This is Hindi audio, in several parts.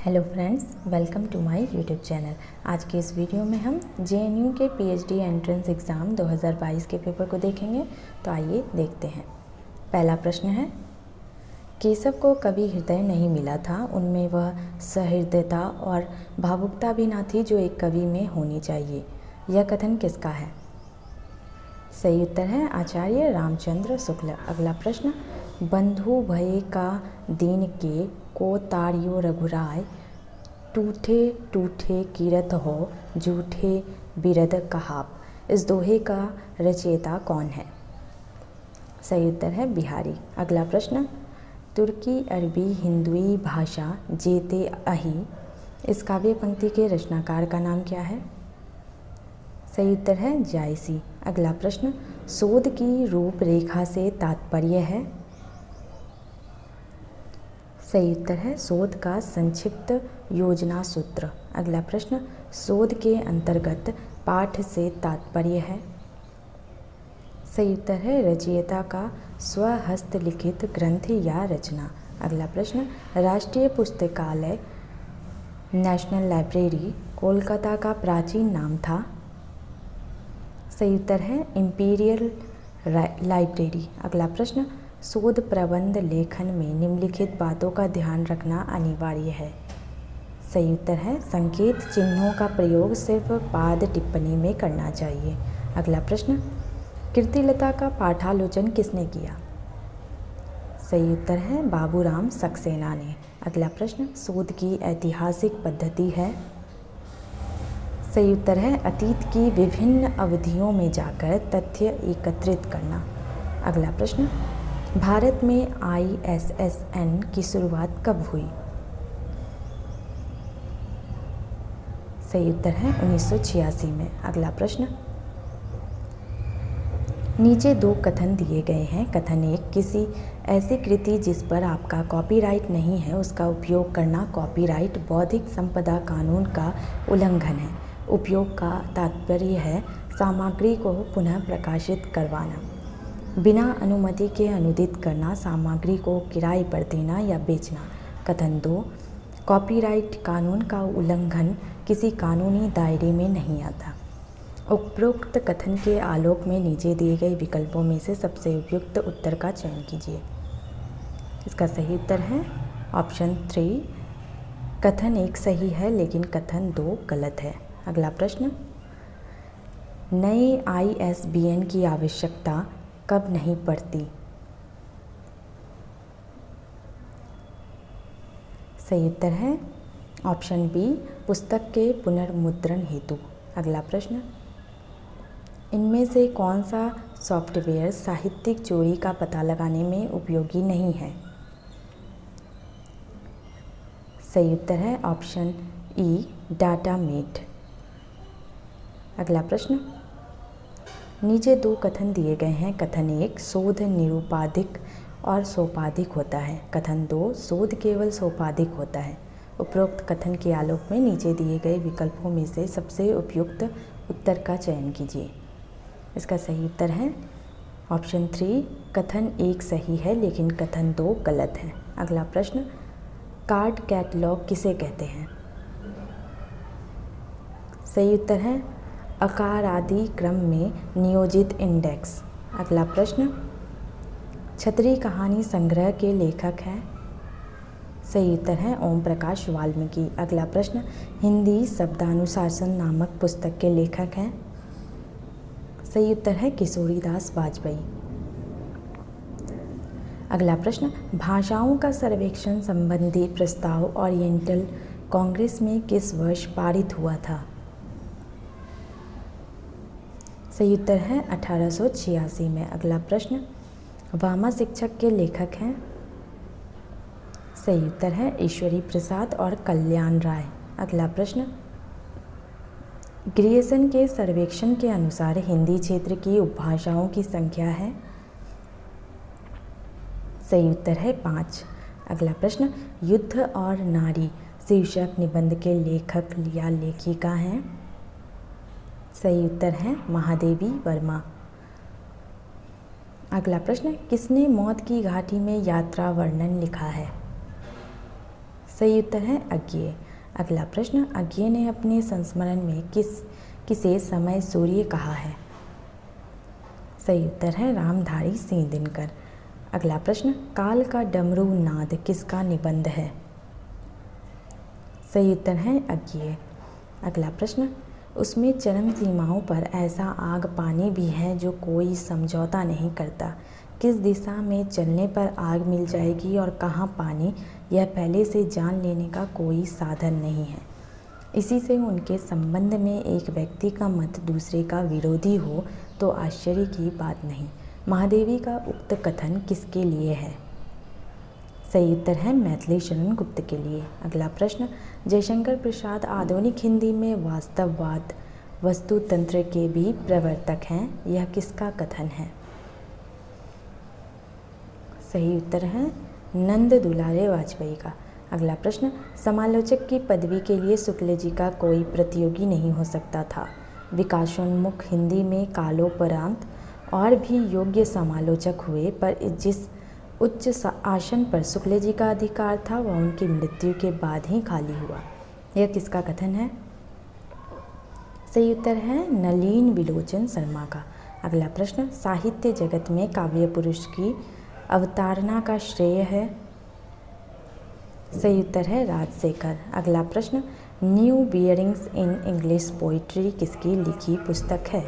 Hello friends, welcome to my YouTube channel. आज के इस वीडियो में हम जेएनयू के पीएचडी एंट्रेंस एग्ज़ाम 2022 के पेपर को देखेंगे। तो आइए देखते हैं। पहला प्रश्न है, केशव को कभी हृदय नहीं मिला था, उनमें वह सहृदयता और भावुकता भी ना थी जो एक कवि में होनी चाहिए। यह कथन किसका है? सही उत्तर है आचार्य रामचंद्र शुक्ल। अगला प्रश्न, बंधु भये का दीन के को तारियो रघुराय, टूठे टूठे कीरत हो जूठे बिरद कहाप। इस दोहे का रचयिता कौन है? सही उत्तर है बिहारी। अगला प्रश्न, तुर्की अरबी हिंदुई भाषा जेते अही, इस काव्य पंक्ति के रचनाकार का नाम क्या है? सही उत्तर है जायसी। अगला प्रश्न, शोध की रूपरेखा से तात्पर्य है? सही उत्तर है शोध का संक्षिप्त योजना सूत्र। अगला प्रश्न, शोध के अंतर्गत पाठ से तात्पर्य है? सही उत्तर है रचयिता का स्वहस्त लिखित ग्रंथ या रचना। अगला प्रश्न, राष्ट्रीय पुस्तकालय नेशनल लाइब्रेरी कोलकाता का प्राचीन नाम था? सही उत्तर है इंपीरियल लाइब्रेरी। अगला प्रश्न, शोध प्रबंध लेखन में निम्नलिखित बातों का ध्यान रखना अनिवार्य है? सही उत्तर है संकेत चिन्हों का प्रयोग सिर्फ पाद टिप्पणी में करना चाहिए। अगला प्रश्न, कीर्तिलता का पाठालोचन किसने किया? सही उत्तर है बाबूराम सक्सेना ने। अगला प्रश्न, शोध की ऐतिहासिक पद्धति है? सही उत्तर है अतीत की विभिन्न अवधियों में जाकर तथ्य एकत्रित करना। अगला प्रश्न, भारत में ISSN की शुरुआत कब हुई? सही उत्तर है 1986 में। अगला प्रश्न, नीचे दो कथन दिए गए हैं। कथन एक, किसी ऐसी कृति जिस पर आपका कॉपीराइट नहीं है उसका उपयोग करना कॉपीराइट बौद्धिक संपदा कानून का उल्लंघन है। उपयोग का तात्पर्य है सामग्री को पुनः प्रकाशित करवाना, बिना अनुमति के अनुदित करना, सामग्री को किराए पर देना या बेचना। कथन दो, कॉपीराइट कानून का उल्लंघन किसी कानूनी दायरे में नहीं आता। उपरोक्त कथन के आलोक में नीचे दिए गए विकल्पों में से सबसे उपयुक्त उत्तर का चयन कीजिए। इसका सही उत्तर है ऑप्शन 3, कथन 1 सही है लेकिन कथन 2 गलत है। अगला प्रश्न, नए ISBN की आवश्यकता कब नहीं पड़ती? सही उत्तर है ऑप्शन बी, पुस्तक के पुनर्मुद्रण हेतु। अगला प्रश्न, इनमें से कौन सा सॉफ्टवेयर साहित्यिक चोरी का पता लगाने में उपयोगी नहीं है? सही उत्तर है ऑप्शन ई, डाटामेट। अगला प्रश्न, नीचे दो कथन दिए गए हैं। कथन 1, शोध निरुपाधिक और सोपाधिक होता है। कथन 2, शोध केवल सोपाधिक होता है। उपरोक्त कथन के आलोक में नीचे दिए गए विकल्पों में से सबसे उपयुक्त उत्तर का चयन कीजिए। इसका सही उत्तर है ऑप्शन 3, कथन 1 सही है लेकिन कथन 2 गलत है। अगला प्रश्न, कार्ड कैटलॉग किसे कहते हैं? सही उत्तर है आकार आदि क्रम में नियोजित इंडेक्स। अगला प्रश्न, छतरी कहानी संग्रह के लेखक हैं? सही उत्तर है ओम प्रकाश वाल्मीकि। अगला प्रश्न, हिंदी शब्दानुशासन नामक पुस्तक के लेखक हैं? सही उत्तर है किशोरीदास वाजपेयी। अगला प्रश्न, भाषाओं का सर्वेक्षण संबंधी प्रस्ताव ओरिएंटल कांग्रेस में किस वर्ष पारित हुआ था? सही उत्तर है 1886 में। अगला प्रश्न, वामा शिक्षक के लेखक हैं? सही उत्तर है ईश्वरी प्रसाद और कल्याण राय। अगला प्रश्न, ग्रियर्सन के सर्वेक्षण के अनुसार हिंदी क्षेत्र की उपभाषाओं की संख्या है? सही उत्तर है 5। अगला प्रश्न, युद्ध और नारी शीर्षक निबंध के लेखक या लेखिका हैं? सही उत्तर है महादेवी वर्मा। अगला प्रश्न, किसने मौत की घाटी में यात्रा वर्णन लिखा है? सही उत्तर है अज्ञेय। अगला प्रश्न, अज्ञेय ने अपने संस्मरण में किसे समय सूर्य कहा है? सही उत्तर है रामधारी सिंह दिनकर। अगला प्रश्न, काल का डमरू नाद किसका निबंध है? सही उत्तर है अज्ञेय। अगला प्रश्न, उसमें चरम सीमाओं पर ऐसा आग पानी भी है जो कोई समझौता नहीं करता। किस दिशा में चलने पर आग मिल जाएगी और कहाँ पानी, यह पहले से जान लेने का कोई साधन नहीं है। इसी से उनके संबंध में एक व्यक्ति का मत दूसरे का विरोधी हो तो आश्चर्य की बात नहीं। महादेवी का उक्त कथन किसके लिए है? सही उत्तर है मैथिली शरण गुप्त के लिए। अगला प्रश्न, जयशंकर प्रसाद आधुनिक हिंदी में वास्तववाद वस्तुतंत्र के भी प्रवर्तक हैं, यह किसका कथन है? सही उत्तर है नंद दुलारे वाजपेयी का। अगला प्रश्न, समालोचक की पदवी के लिए शुक्ल जी का कोई प्रतियोगी नहीं हो सकता था। विकासोन्मुख हिंदी में कालोपरांत और भी योग्य समालोचक हुए, पर जिस उच्च आसन पर शुक्ल जी का अधिकार था वह उनकी मृत्यु के बाद ही खाली हुआ। यह किसका कथन है? सही उत्तर है नलिन विलोचन शर्मा का। अगला प्रश्न, साहित्य जगत में काव्य पुरुष की अवतारणा का श्रेय है? सही उत्तर है राजशेखर। अगला प्रश्न, new bearings in English poetry किसकी लिखी पुस्तक है?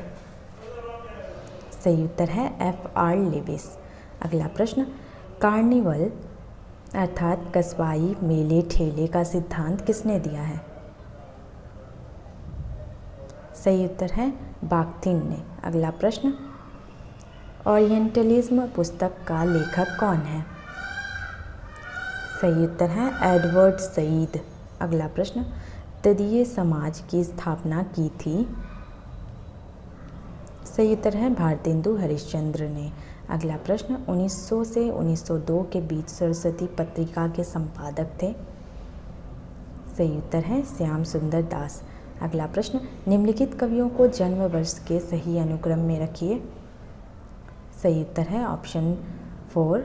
सही उत्तर है F.R. लेविस। अगला प्रश्न, कार्निवल अर्थात कस्बाई मेले ठेले का सिद्धांत किसने दिया है? सही उत्तर है बाख्तिन ने। अगला प्रश्न, ओरिएंटलिज्म पुस्तक का लेखक कौन है? सही उत्तर है एडवर्ड सईद। अगला प्रश्न, तदीय समाज की स्थापना की थी? सही उत्तर है भारतेंदु हरिश्चंद्र ने। अगला प्रश्न, 1900 से 1902 के बीच सरस्वती पत्रिका के संपादक थे? सही उत्तर है श्याम सुंदर दास। अगला प्रश्न, निम्नलिखित कवियों को जन्म वर्ष के सही अनुक्रम में रखिए। सही उत्तर है ऑप्शन 4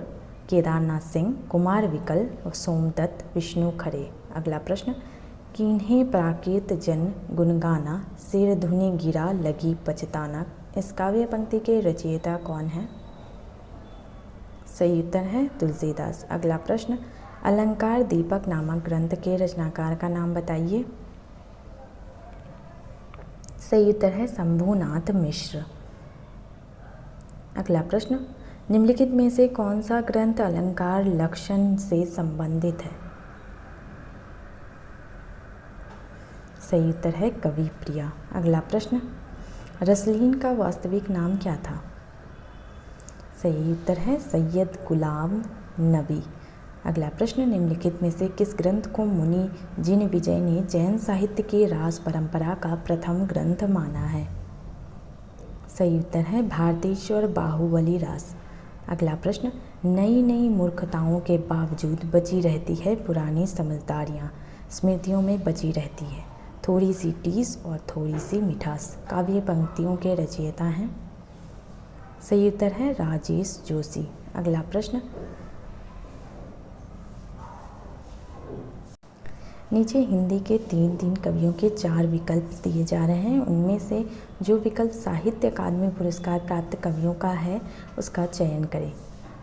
केदारनाथ सिंह, कुमार विकल, सोमदत्त, विष्णु खरे। अगला प्रश्न, किन्हें प्राकृत जन गुणगाना, सिर धुनि गिरा लगी पछताना, इस काव्य पंक्ति के रचयिता कौन है? सही उत्तर है तुलसीदास। अगला प्रश्न, अलंकार दीपक नामक ग्रंथ के रचनाकार का नाम बताइए। सही उत्तर है शंभुनाथ मिश्र। अगला प्रश्न, निम्नलिखित में से कौन सा ग्रंथ अलंकार लक्षण से संबंधित है? सही उत्तर है कवि प्रिया। अगला प्रश्न, रसलीन का वास्तविक नाम क्या था? सही उत्तर है सैयद गुलाम नबी। अगला प्रश्न, निम्नलिखित में से किस ग्रंथ को मुनि जिन विजय ने जैन साहित्य की रास परंपरा का प्रथम ग्रंथ माना है? सही उत्तर है भारतेश्वर बाहुबली रास। अगला प्रश्न, नई नई मूर्खताओं के बावजूद बची रहती है पुरानी समझदारियाँ, स्मृतियों में बची रहती है थोड़ी सी टीस और थोड़ी सी मिठास, काव्य पंक्तियों के रचयिता हैं? सही उत्तर है राजेश जोशी। अगला प्रश्न, नीचे हिंदी के 3 कवियों के 4 विकल्प दिए जा रहे हैं, उनमें से जो विकल्प साहित्य अकादमी पुरस्कार प्राप्त कवियों का है उसका चयन करें।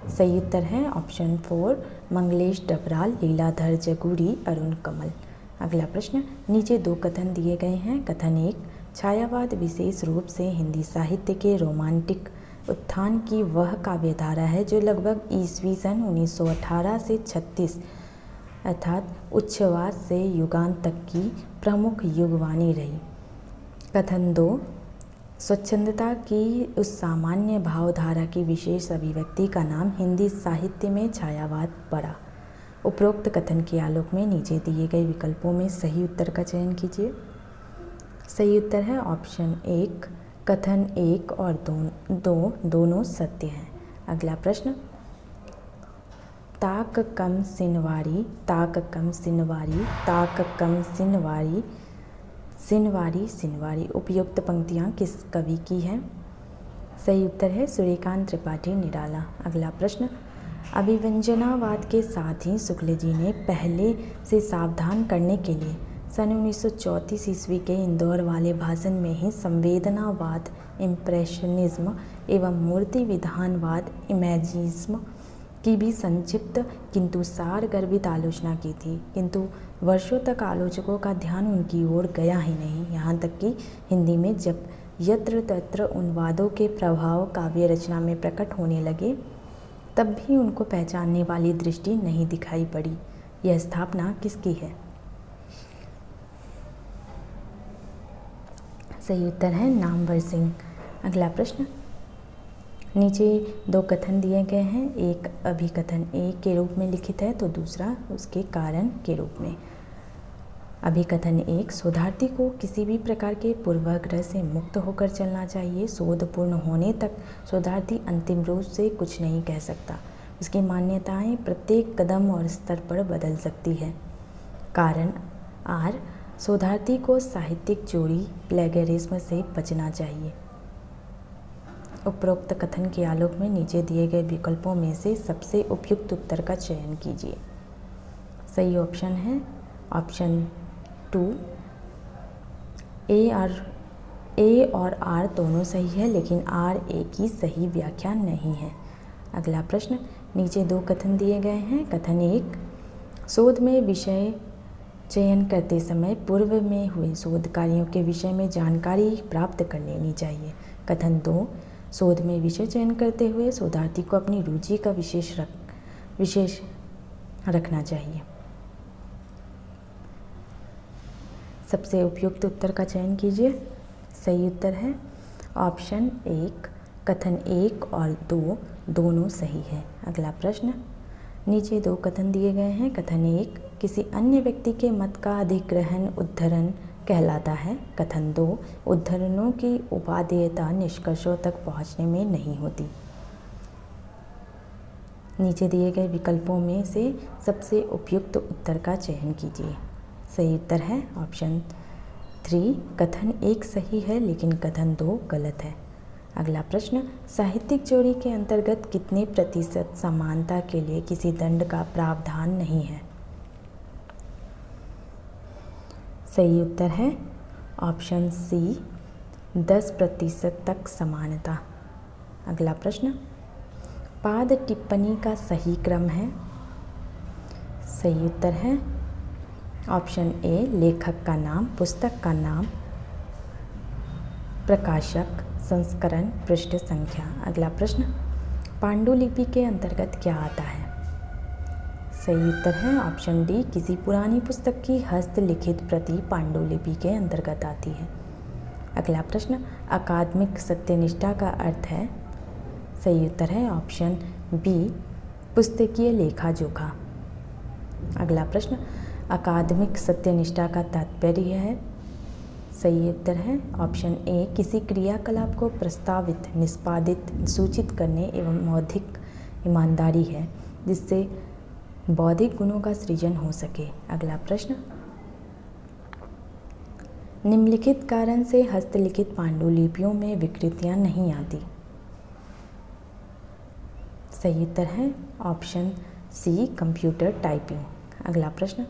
सही उत्तर है ऑप्शन 4 मंगलेश डबराल, लीलाधर जगूरी, अरुण कमल। अगला प्रश्न, नीचे 2 कथन दिए गए हैं। कथन 1, छायावाद विशेष रूप से हिंदी साहित्य के रोमांटिक उत्थान की वह काव्यधारा है जो लगभग ईस्वी सन 1918 से 36 अर्थात उच्छ्वास से युगांत तक की प्रमुख युगवाणी रही। कथन 2, स्वच्छंदता की उस सामान्य भावधारा की विशेष अभिव्यक्ति का नाम हिंदी साहित्य में छायावाद पड़ा। उपरोक्त कथन के आलोक में नीचे दिए गए विकल्पों में सही उत्तर का चयन कीजिए। सही उत्तर है ऑप्शन 1, कथन 1 और 2 दोनों सत्य हैं। अगला प्रश्न, ताक कम सिनवारी, ताक कम सिनवारी, ताक कम सिनवारी, सिनवारी सिनवारी, उपयुक्त पंक्तियाँ किस कवि की हैं? सही उत्तर है सूर्यकांत त्रिपाठी निराला। अगला प्रश्न, अभिव्यंजनावाद के साथ ही शुक्ल जी ने पहले से सावधान करने के लिए सन 1934 ईस्वी के इंदौर वाले भाषण में ही संवेदनावाद, इम्प्रेशनिज्म एवं मूर्ति विधानवाद, इमेजिज्म की भी संक्षिप्त किंतु सारगर्भित आलोचना की थी, किंतु वर्षों तक आलोचकों का ध्यान उनकी ओर गया ही नहीं। यहाँ तक कि हिंदी में जब यत्र तत्र उन वादों के प्रभाव काव्य रचना में प्रकट होने लगे, तब भी उनको पहचानने वाली दृष्टि नहीं दिखाई पड़ी। यह स्थापना किसकी है? सही उत्तर है नामवर सिंह। अगला प्रश्न, नीचे दो कथन दिए गए हैं, एक अभिकथन ए के रूप में लिखित है तो दूसरा उसके कारण के रूप में। अभिकथन 1, शोधार्थी को किसी भी प्रकार के पूर्वाग्रह से मुक्त होकर चलना चाहिए। शोध पूर्ण होने तक शोधार्थी अंतिम रूप से कुछ नहीं कह सकता। उसकी मान्यताएं प्रत्येक कदम और स्तर पर बदल सकती है। कारण आर, शोधार्थी को साहित्यिक चोरी प्लेगरिज्म से बचना चाहिए। उपरोक्त कथन के आलोक में नीचे दिए गए विकल्पों में से सबसे उपयुक्त उत्तर का चयन कीजिए। सही ऑप्शन है ऑप्शन 2। ए और आर दोनों सही है, लेकिन आर ए की सही व्याख्या नहीं है। अगला प्रश्न, नीचे दो कथन दिए गए हैं। कथन 1, शोध में विषय चयन करते समय पूर्व में हुए शोध कार्यों के विषय में जानकारी प्राप्त कर लेनी चाहिए। कथन 2, शोध में विषय चयन करते हुए शोधार्थी को अपनी रुचि का विशेष रखना चाहिए। सबसे उपयुक्त उत्तर का चयन कीजिए। सही उत्तर है ऑप्शन 1, कथन 1 और 2 दोनों सही है। अगला प्रश्न, नीचे दो कथन दिए गए हैं। कथन 1, किसी अन्य व्यक्ति के मत का अधिग्रहण उद्धरण कहलाता है। कथन 2, उद्धरणों की उपादेयता निष्कर्षों तक पहुंचने में नहीं होती। नीचे दिए गए विकल्पों में से सबसे उपयुक्त उत्तर का चयन कीजिए। सही उत्तर है ऑप्शन 3, कथन 1 सही है, लेकिन कथन 2 गलत है। अगला प्रश्न, साहित्यिक चोरी के अंतर्गत कितने प्रतिशत समानता के लिए किसी दंड का प्रावधान नहीं है? सही उत्तर है ऑप्शन सी, 10% तक समानता। अगला प्रश्न, पाद टिप्पणी का सही क्रम है? सही उत्तर है ऑप्शन ए, लेखक का नाम, पुस्तक का नाम, प्रकाशक, संस्करण, पृष्ठ संख्या। अगला प्रश्न, पांडुलिपि के अंतर्गत क्या आता है? सही उत्तर है ऑप्शन डी, किसी पुरानी पुस्तक की हस्तलिखित प्रति पांडुलिपि के अंतर्गत आती है। अगला प्रश्न, अकादमिक सत्यनिष्ठा का अर्थ है? सही उत्तर है ऑप्शन बी, पुस्तकीय लेखा जोखा। अगला प्रश्न, अकादमिक सत्यनिष्ठा का तात्पर्य है? सही उत्तर है ऑप्शन ए, किसी क्रियाकलाप को प्रस्तावित, निष्पादित, सूचित करने एवं बौद्धिक ईमानदारी है जिससे बौद्धिक गुणों का सृजन हो सके। अगला प्रश्न, निम्नलिखित कारण से हस्तलिखित पांडुलिपियों में विकृतियां नहीं आती। सही उत्तर है ऑप्शन सी, कंप्यूटर टाइपिंग। अगला प्रश्न,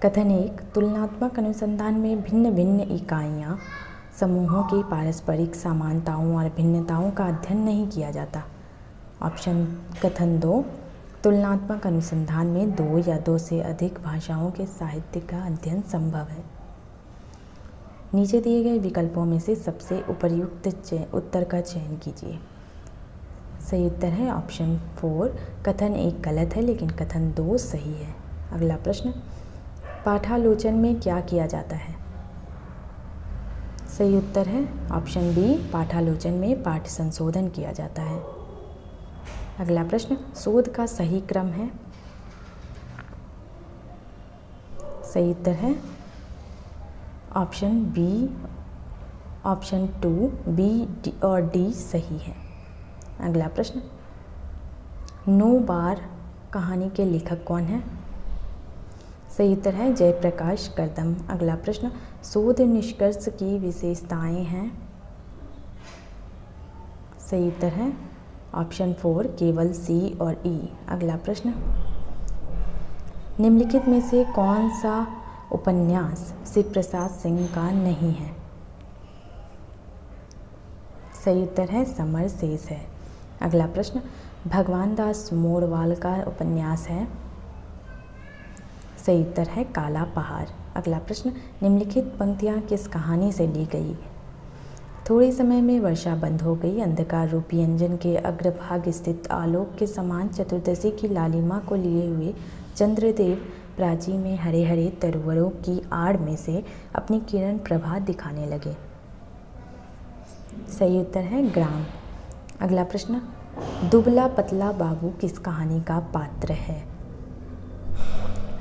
कथन 1, तुलनात्मक अनुसंधान में भिन्न भिन्न इकाइयां समूहों की पारस्परिक समानताओं और भिन्नताओं का अध्ययन नहीं किया जाता। ऑप्शन कथन 2, तुलनात्मक अनुसंधान में 2 या 2 से अधिक भाषाओं के साहित्य का अध्ययन संभव है। नीचे दिए गए विकल्पों में से सबसे उपयुक्त उत्तर का चयन कीजिए। सही उत्तर है ऑप्शन 4, कथन 1 गलत है, लेकिन कथन 2 सही है। अगला प्रश्न, पाठालोचन में क्या किया जाता है? सही उत्तर है ऑप्शन बी, पाठालोचन में पाठ संशोधन किया जाता है। अगला प्रश्न, शोध का सही क्रम है? सही उत्तर है ऑप्शन बी, ऑप्शन 2, बी और डी सही है। अगला प्रश्न, 9 बार कहानी के लेखक कौन है? सही उत्तर है जयप्रकाश करदम। अगला प्रश्न, शोध निष्कर्ष की विशेषताएं हैं? सही उत्तर है ऑप्शन 4 केवल सी और ई। अगला प्रश्न, निम्नलिखित में से कौन सा उपन्यास शिव प्रसाद सिंह का नहीं है? सही उत्तर है समर शेष है। अगला प्रश्न, भगवान दास मोरवाल का उपन्यास है? सही उत्तर है काला पहाड़। अगला प्रश्न, निम्नलिखित पंक्तियाँ किस कहानी से ली गई? थोड़े समय में वर्षा बंद हो गई, अंधकार रूपी अंजन के अग्रभाग स्थित आलोक के समान चतुर्दशी की लालिमा को लिए हुए चंद्रदेव प्राची में हरे हरे तरुवरों की आड़ में से अपनी किरण प्रभा दिखाने लगे। सही उत्तर है ग्राम। अगला प्रश्न, दुबला पतला बाबू किस कहानी का पात्र है?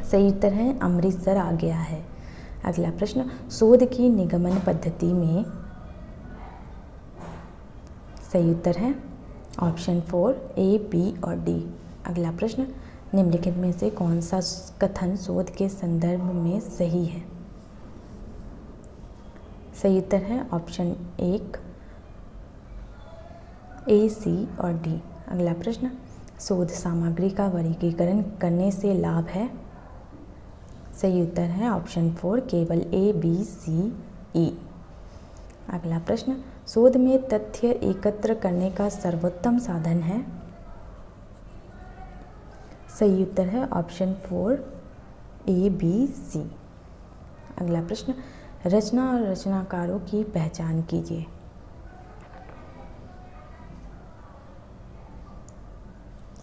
सही उत्तर है अमृतसर आ गया है। अगला प्रश्न, शोध की निगमन पद्धति में? सही उत्तर है ऑप्शन 4 ए, बी और डी। अगला प्रश्न, निम्नलिखित में से कौन सा कथन शोध के संदर्भ में सही है? सही उत्तर है ऑप्शन 1 ए, सी और डी। अगला प्रश्न, शोध सामग्री का वर्गीकरण करने से लाभ है? सही उत्तर है ऑप्शन 4 केवल ए, बी, सी, ई। अगला प्रश्न, शोध में तथ्य एकत्र करने का सर्वोत्तम साधन है? सही उत्तर है ऑप्शन 4 ए, बी, सी। अगला प्रश्न, रचना और रचनाकारों की पहचान कीजिए।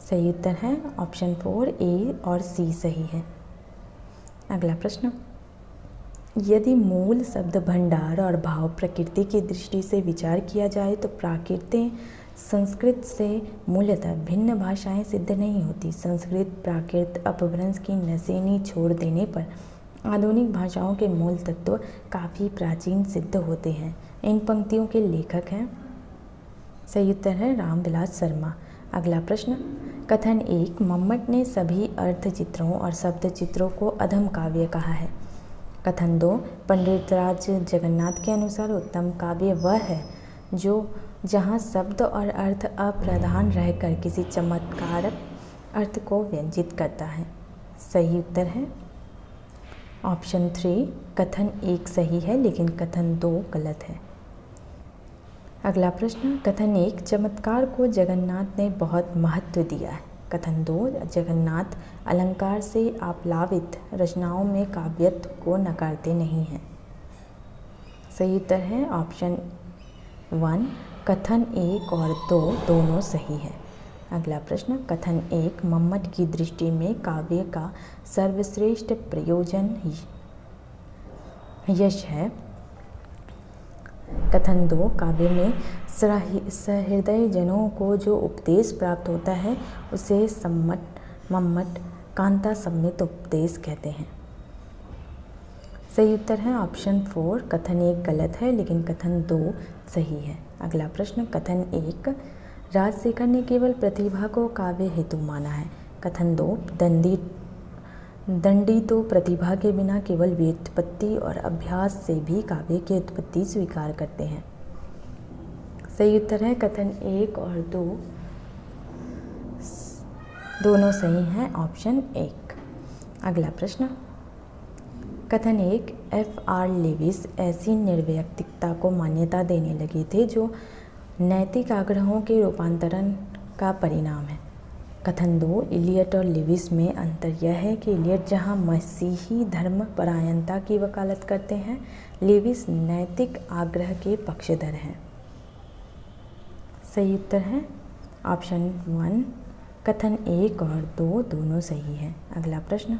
सही उत्तर है ऑप्शन 4 ए और सी सही है। अगला प्रश्न, यदि मूल शब्द भंडार और भाव प्रकृति की दृष्टि से विचार किया जाए तो प्राकृतें संस्कृत से मूलतः भिन्न भाषाएं सिद्ध नहीं होती। संस्कृत प्राकृत अपभ्रंश की नसेनी छोड़ देने पर आधुनिक भाषाओं के मूल तत्व काफ़ी प्राचीन सिद्ध होते हैं। इन पंक्तियों के लेखक हैं? सही उत्तर है रामविलास शर्मा। अगला प्रश्न, कथन 1 मम्मट ने सभी अर्थचित्रों और शब्द चित्रों को अधम काव्य कहा है। कथन 2 पंडितराज जगन्नाथ के अनुसार उत्तम काव्य वह है जो जहाँ शब्द और अर्थ अप्रधान रहकर किसी चमत्कारक अर्थ को व्यंजित करता है। सही उत्तर है ऑप्शन 3 कथन 1 सही है लेकिन कथन 2 गलत है। अगला प्रश्न, कथन 1 चमत्कार को जगन्नाथ ने बहुत महत्व दिया है। कथन 2 जगन्नाथ अलंकार से आप्लावित रचनाओं में काव्यत्व को नकारते नहीं हैं। सही उत्तर है ऑप्शन 1 कथन 1 और 2 दोनों सही है। अगला प्रश्न, कथन 1 मम्मट की दृष्टि में काव्य का सर्वश्रेष्ठ प्रयोजन यश है। कथन 2 काव्य में सहृदय जनों को जो उपदेश प्राप्त होता है उसे मम्मट कांता सम्मित उपदेश कहते हैं। सही उत्तर है ऑप्शन 4 कथन 1 गलत है लेकिन कथन 2 सही है। अगला प्रश्न, कथन 1 राजशेखर ने केवल प्रतिभा को काव्य हेतु माना है। कथन 2 दंडी तो प्रतिभा के बिना केवल व्युत्पत्ति और अभ्यास से भी काव्य की उत्पत्ति स्वीकार करते हैं। सही उत्तर है कथन 1 और 2 दोनों सही हैं, ऑप्शन 1। अगला प्रश्न, कथन 1 F.R. लेविस ऐसी निर्वैयक्तिकता को मान्यता देने लगे थे जो नैतिक आग्रहों के रूपांतरण का परिणाम है। कथन 2 इलियट और लेविस में अंतर यह है कि इलियट जहां मसीही धर्म परायणता की वकालत करते हैं, लेविस नैतिक आग्रह के पक्षधर हैं। सही उत्तर है ऑप्शन 1 कथन 1 और 2 दोनों सही है। अगला प्रश्न,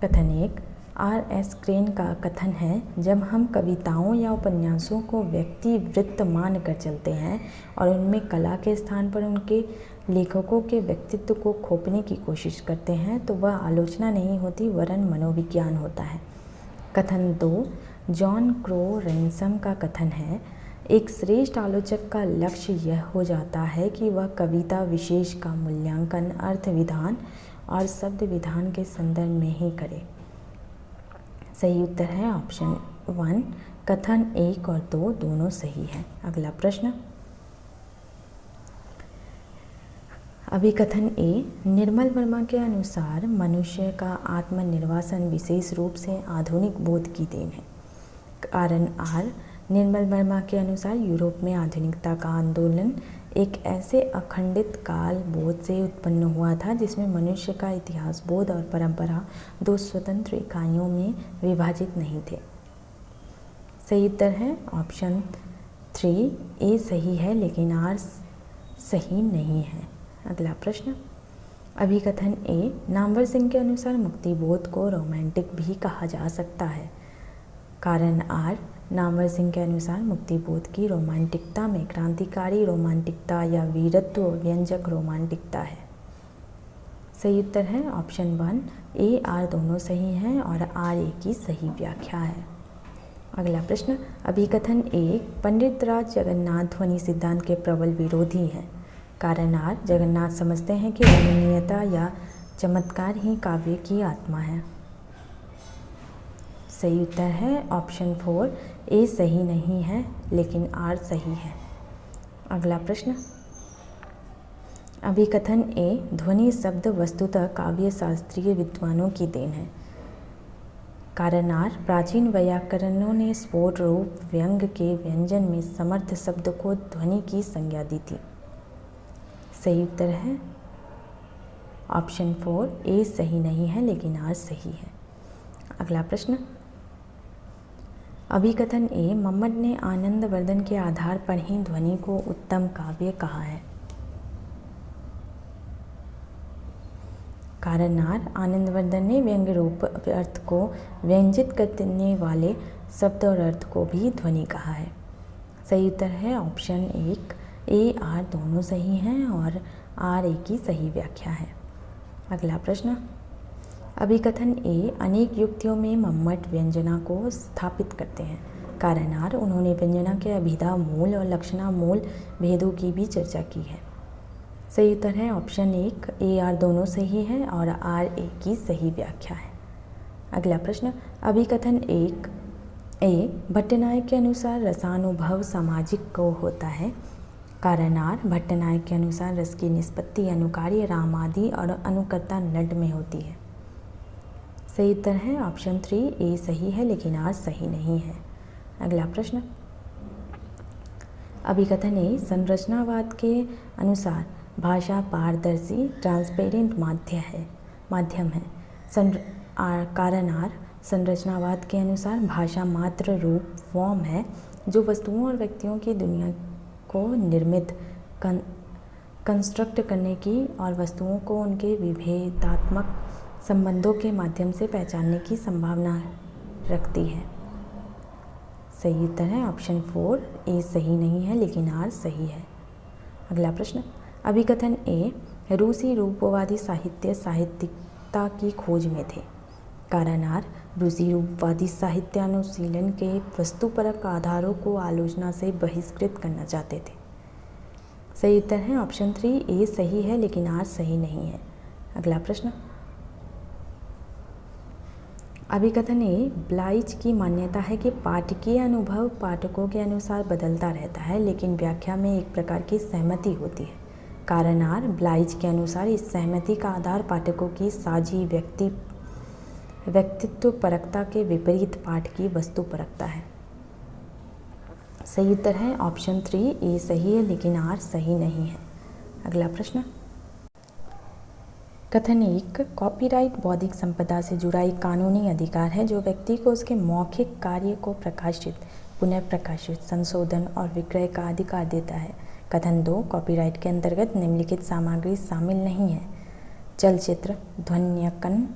कथन 1 R.S. क्रेन का कथन है, जब हम कविताओं या उपन्यासों को व्यक्ति वृत्त मान कर चलते हैं और उनमें कला के स्थान पर उनके लेखकों के व्यक्तित्व को खोपने की कोशिश करते हैं तो वह आलोचना नहीं होती वरन मनोविज्ञान होता है। कथन 2 जॉन क्रो रैनसम का कथन है, एक श्रेष्ठ आलोचक का लक्ष्य यह हो जाता है कि वह कविता विशेष का मूल्यांकन अर्थ विधान और शब्द विधान के संदर्भ में ही करे। सही उत्तर है ऑप्शन 1 कथन 1 और 2 दोनों सही है। अगला प्रश्न, अभिकथन ए, निर्मल वर्मा के अनुसार मनुष्य का आत्मनिर्वासन विशेष रूप से आधुनिक बोध की देन है। कारण आर, निर्मल वर्मा के अनुसार यूरोप में आधुनिकता का आंदोलन एक ऐसे अखंडित काल बोध से उत्पन्न हुआ था जिसमें मनुष्य का इतिहास बोध और परंपरा दो स्वतंत्र इकाइयों में विभाजित नहीं थे। सही उत्तर है ऑप्शन 3, ए सही है लेकिन आर सही नहीं है। अगला प्रश्न, अभिकथन ए, नामवर सिंह के अनुसार मुक्तिबोध को रोमांटिक भी कहा जा सकता है। कारण आर, नामवर सिंह के अनुसार मुक्तिबोध की रोमांटिकता में क्रांतिकारी रोमांटिकता या वीरत्व व्यंजक रोमांटिकता है। सही उत्तर है ऑप्शन 1, ए आर दोनों सही हैं और आर ए की सही व्याख्या है। अगला प्रश्न, अभिकथन ए, पंडित राज जगन्नाथ ध्वनि सिद्धांत के प्रबल विरोधी हैं। कारण आर, जगन्नाथ समझते हैं कि वर्णनीयता या चमत्कार ही काव्य की आत्मा है। सही उत्तर है ऑप्शन 4, ए सही नहीं है लेकिन आर सही है। अगला प्रश्न, अभिकथन ए, ध्वनि शब्द वस्तुतः काव्य शास्त्रीय विद्वानों की देन है। कारण आर, प्राचीन वैयाकरणों ने स्फोट रूप व्यंग के व्यंजन में समर्थ शब्द को ध्वनि की संज्ञा दी थी। सही उत्तर है ऑप्शन 4, ए सही नहीं है लेकिन आर सही है। अगला प्रश्न, अभिकथन ए, मम्मट ने आनंदवर्धन के आधार पर ही ध्वनि को उत्तम काव्य कहा है। कारण आर, आनंदवर्धन ने व्यंग्य रूप अर्थ को व्यंजित करने वाले शब्द और अर्थ को भी ध्वनि कहा है। सही उत्तर है ऑप्शन 1, ए आर दोनों सही हैं और आर ए की सही व्याख्या है। अगला प्रश्न, अभिकथन ए, अनेक युक्तियों में मम्मट व्यंजना को स्थापित करते हैं। कारण आर, उन्होंने व्यंजना के अभिधा मूल और लक्षणा मूल भेदों की भी चर्चा की है। सही उत्तर है ऑप्शन 1, ए आर दोनों सही है और आर ए की सही व्याख्या है। अगला प्रश्न, अभिकथन 1 ए, भट्टनायक के अनुसार रसानुभव सामाजिक को होता है। कारण आर, भट्टनायक के अनुसार रस की निष्पत्ति अनुकार्य राम आदि और अनुकर्ता नड में होती है। सही उत्तर है ऑप्शन 3, ए सही है लेकिन आर सही नहीं है। अगला प्रश्न, अभिकथन ए, संरचनावाद के अनुसार भाषा पारदर्शी ट्रांसपेरेंट माध्यम है। कारण आर, संरचनावाद के अनुसार भाषा मात्र रूप फॉर्म है जो वस्तुओं और व्यक्तियों की दुनिया को निर्मित कंस्ट्रक्ट करने की और वस्तुओं को उनके विभेदात्मक संबंधों के माध्यम से पहचानने की संभावना रखती है। सही उत्तर है ऑप्शन 4, ए सही नहीं है लेकिन आर सही है। अगला प्रश्न, अभिकथन ए, रूसी रूपवादी साहित्य साहित्यिकता की खोज में थे। कारण आर, रूसी रूपवादी साहित्य अनुशीलन के वस्तुपरक आधारों को आलोचना से बहिष्कृत करना चाहते थे। सही उत्तर है ऑप्शन 3, ए सही है लेकिन आर सही नहीं है। अगला प्रश्न, अभिकथन ए, ब्लाइच की मान्यता है कि पाठकीय अनुभव पाठकों के अनुसार बदलता रहता है लेकिन व्याख्या में एक प्रकार की सहमति होती है। कारण आर, ब्लाइच के अनुसार इस सहमति का आधार पाठकों की साझी व्यक्तित्व परकता के विपरीत पाठ की वस्तु परकता है। सही उत्तर है ऑप्शन 3, ए सही है लेकिन आर सही नहीं है। अगला प्रश्न, कथन 1, कॉपीराइट बौद्धिक संपदा से जुड़ा एक कानूनी अधिकार है जो व्यक्ति को उसके मौखिक कार्य को प्रकाशित, पुनः प्रकाशित, संशोधन और विक्रय का अधिकार देता है। कथन 2, कॉपीराइट के अंतर्गत निम्नलिखित सामग्री शामिल नहीं है। चलचित्र, ध्वन्यांकन,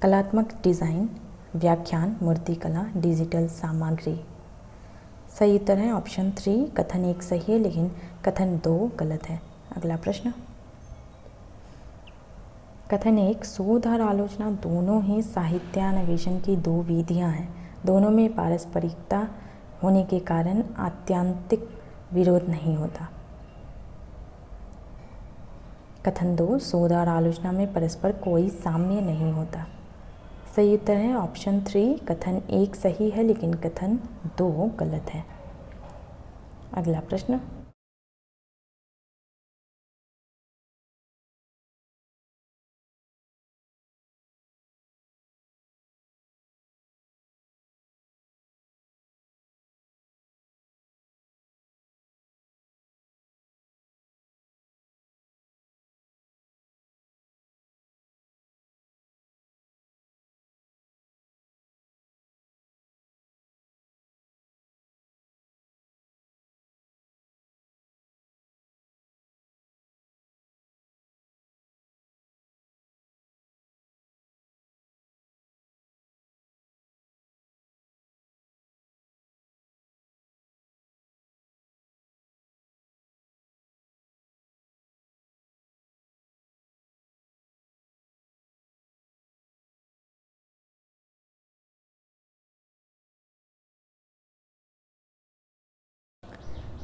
कलात्मक डिज़ाइन, व्याख्यान, मूर्तिकला, डिजिटल सामग्री। सही उत्तर है ऑप्शन 3, कथन 1 सही है लेकिन कथन 2 गलत है। अगला प्रश्न, कथन 1, शोध और आलोचना दोनों ही साहित्यान्वेषण की दो विधियां हैं। दोनों में पारस्परिकता होने के कारण आत्यंतिक विरोध नहीं होता। कथन 2, शोध और आलोचना में परस्पर कोई साम्य नहीं होता। सही उत्तर है ऑप्शन 3, कथन 1 सही है लेकिन कथन 2 गलत है। अगला प्रश्न,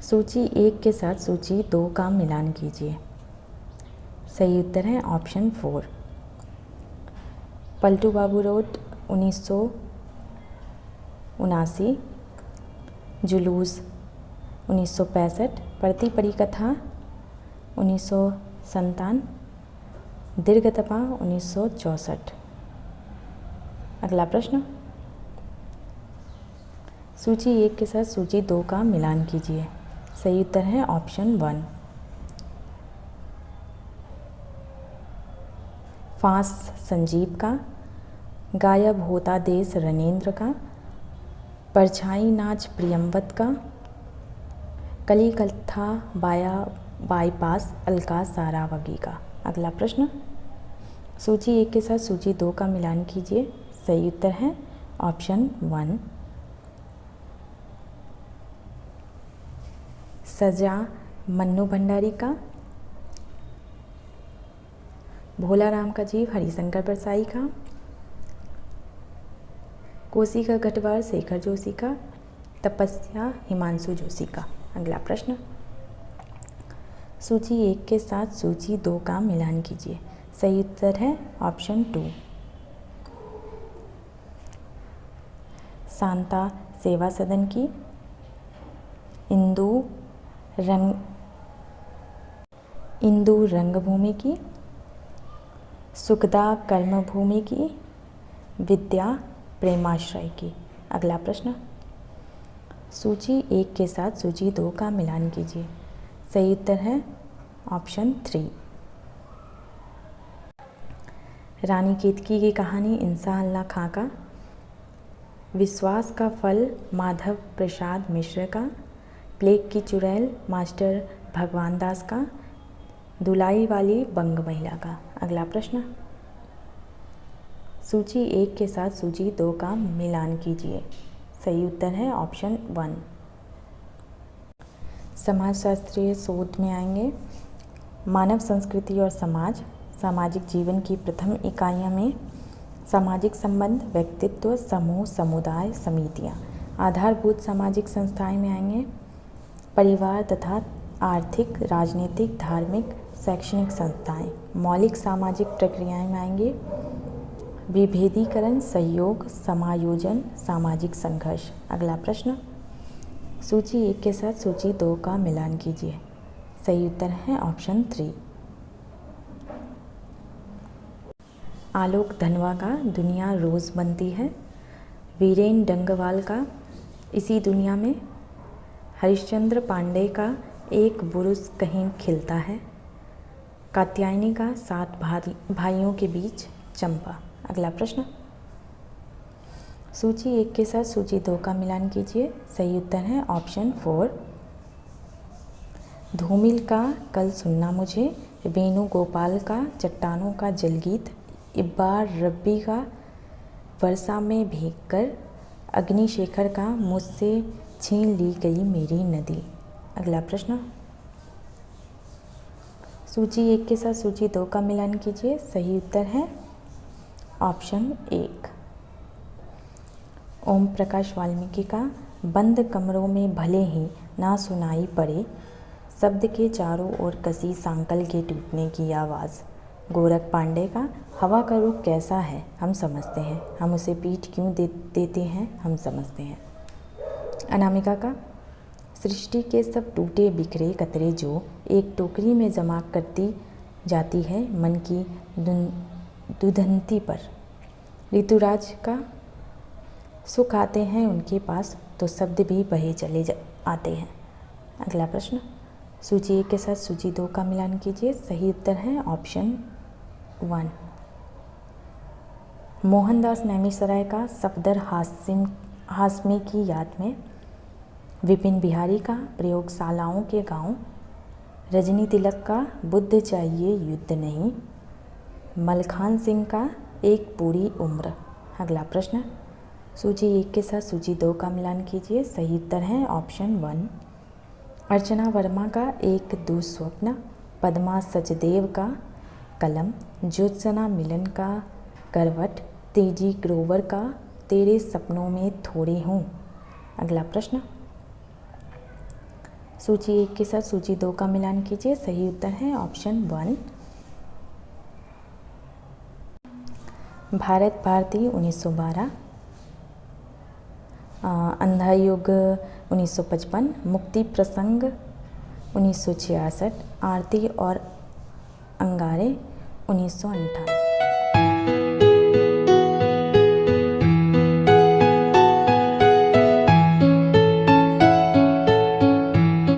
सूची 1 के साथ सूची 2 का मिलान कीजिए। सही उत्तर है ऑप्शन 4। पलटू बाबू रोड 1979, जुलूस 1965, पढ़ती पढ़ी कथा 1957, दीर्घतपा 1964। अगला प्रश्न, सूची 1 के साथ सूची 2 का मिलान कीजिए। सही उत्तर है ऑप्शन 1। फांस संजीव का, गायब होता देश रणेंद्र का, परछाई नाच प्रियंवत का, कली कथा बाईपास अलका सारावगी का। अगला प्रश्न, सूची 1 के साथ सूची 2 का मिलान कीजिए। सही उत्तर है ऑप्शन 1। सजा मन्नू भंडारी का, भोला राम का जीव हरिशंकर परसाई का, कोसी का गठवार शेखर जोशी का, तपस्या हिमांशु जोशी का। अगला प्रश्न, सूची 1 के साथ सूची 2 का मिलान कीजिए। सही उत्तर है ऑप्शन 2। शांता सेवा सदन की, इंदु रंगभूमि की, सुखदा कर्मभूमि की, विद्या प्रेमाश्रय की। अगला प्रश्न, सूची 1 के साथ सूची 2 का मिलान कीजिए। सही उत्तर है ऑप्शन 3। रानी केतकी की कहानी इंसान अल्लाह खां का, विश्वास का फल माधव प्रसाद मिश्र का, प्लेग की चुड़ैल मास्टर भगवान दास का, दुलाई वाली बंग महिला का। अगला प्रश्न, सूची 1 के साथ सूची 2 का मिलान कीजिए। सही उत्तर है ऑप्शन 1। समाजशास्त्रीय शोध में आएंगे मानव संस्कृति और समाज, सामाजिक जीवन की प्रथम इकाइयों में सामाजिक संबंध, व्यक्तित्व, समूह, समुदाय, समितियाँ। आधारभूत सामाजिक संस्थाएं में आएंगे परिवार तथा आर्थिक, राजनीतिक, धार्मिक, शैक्षणिक संस्थाएं। मौलिक सामाजिक प्रक्रियाएं में आएंगे विभेदीकरण, सहयोग, समायोजन, सामाजिक संघर्ष। अगला प्रश्न, सूची 1 के साथ सूची 2 का मिलान कीजिए। सही उत्तर है ऑप्शन 3। आलोक धनवा का दुनिया रोज़ बनती है, वीरेन डंगवाल का इसी दुनिया में, हरिश्चंद्र पांडे का एक बुरुज कहीं खिलता है, कात्यायनी का 7 भाइयों के बीच चंपा। अगला प्रश्न, सूची 1 के साथ सूची 2 का मिलान कीजिए। सही उत्तर है ऑप्शन 4। धूमिल का कल सुनना मुझे, वेणुगोपाल का चट्टानों का जलगीत, इब्बार रब्बी का वर्षा में भीगकर, अग्निशेखर का मुझसे छीन ली गई मेरी नदी। अगला प्रश्न, सूची 1 के साथ सूची 2 का मिलान कीजिए। सही उत्तर है ऑप्शन 1। ओम प्रकाश वाल्मीकि का बंद कमरों में भले ही ना सुनाई पड़े, शब्द के चारों ओर कसी सांकल के टूटने की आवाज़। गोरख पांडे का हवा का रुख कैसा है हम समझते हैं, हम उसे पीठ क्यों देते हैं हम समझते हैं। अनामिका का सृष्टि के सब टूटे बिखरे कतरे जो एक टोकरी में जमा करती जाती है मन की दुधंती पर। ऋतुराज का सुख आते हैं उनके पास तो शब्द भी बहे चले आते हैं। अगला प्रश्न, सूची 1 के साथ सूची 2 का मिलान कीजिए। सही उत्तर है ऑप्शन 1। मोहनदास नैमिषारण्य का सफदर हाशमी की याद में, विपिन बिहारी का प्रयोगशालाओं के गांव, रजनी तिलक का बुद्ध चाहिए युद्ध नहीं, मलखान सिंह का एक पूरी उम्र। अगला प्रश्न, सूची 1 के साथ सूची 2 का मिलान कीजिए। सही उत्तर है ऑप्शन 1। अर्चना वर्मा का एक दुस्वप्न, पद्मा सचदेव का कलम, ज्योत्सना मिलन का करवट, तेजी ग्रोवर का तेरे सपनों में थोड़े हूँ। अगला प्रश्न, सूची 1 के साथ सूची 2 का मिलान कीजिए। सही उत्तर है ऑप्शन 1। भारत भारती 1912, अंधा युग 1955, मुक्ति प्रसंग 1966, आरती और अंगारे 1958।